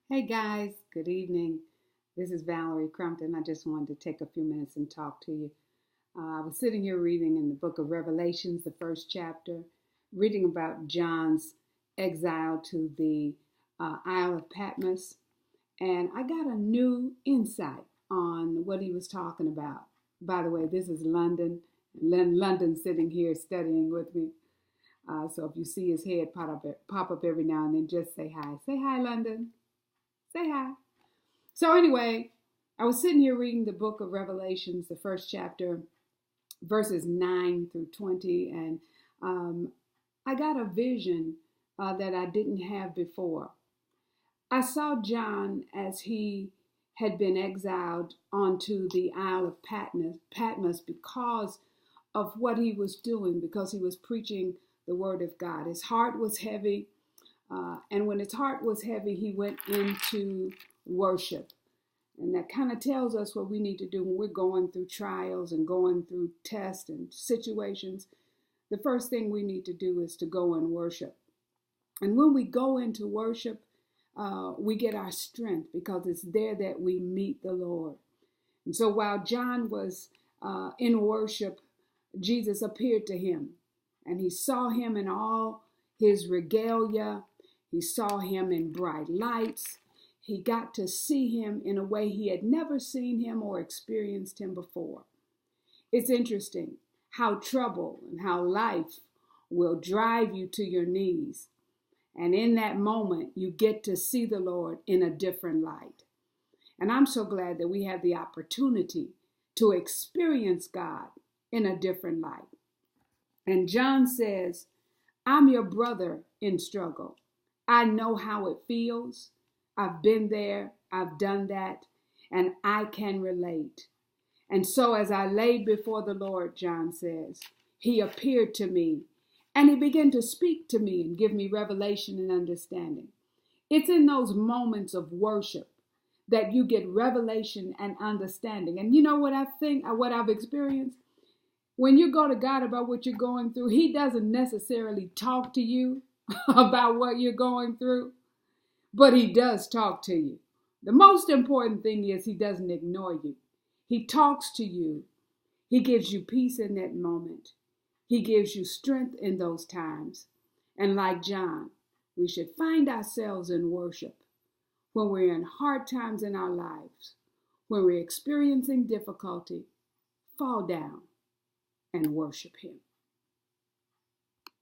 Hey guys, good evening. This is Valerie Crumpton. I just wanted to take a few minutes and talk to you. I was sitting here reading in the book of Revelations, the first chapter, reading about John's exile to the Isle of Patmos, and I got a new insight on what he was talking about. By the way, this is London. London sitting here studying with me. So if you see his head pop up every now and then, just say hi. Say hi, London. Say hi. So anyway, I was sitting here reading the book of Revelations, the first chapter, verses 9 through 20, and I got a vision that I didn't have before. I saw John as he had been exiled onto the Isle of Patmos because of what he was doing, because he was preaching the word of God. His heart was heavy. And when his heart was heavy, he went into worship. And that kind of tells us what we need to do when we're going through trials and going through tests and situations. The first thing we need to do is to go and worship. And when we go into worship, we get our strength because it's there that we meet the Lord. And so while John was in worship, Jesus appeared to him. And he saw him in all his regalia. He saw him in bright lights. He got to see him in a way he had never seen him or experienced him before. It's interesting how trouble and how life will drive you to your knees. And in that moment, you get to see the Lord in a different light. And I'm so glad that we have the opportunity to experience God in a different light. And John says, I'm your brother in struggle. I know how it feels. I've been there. I've done that. And I can relate. And so as I laid before the Lord, John says, he appeared to me and he began to speak to me and give me revelation and understanding. It's in those moments of worship that you get revelation and understanding. And you know what what I've experienced? When you go to God about what you're going through, he doesn't necessarily talk to you about what you're going through, but he does talk to you. The most important thing is he doesn't ignore you. He talks to you. He gives you peace in that moment. He gives you strength in those times. And like John, we should find ourselves in worship when we're in hard times in our lives, when we're experiencing difficulty. Fall down and worship him.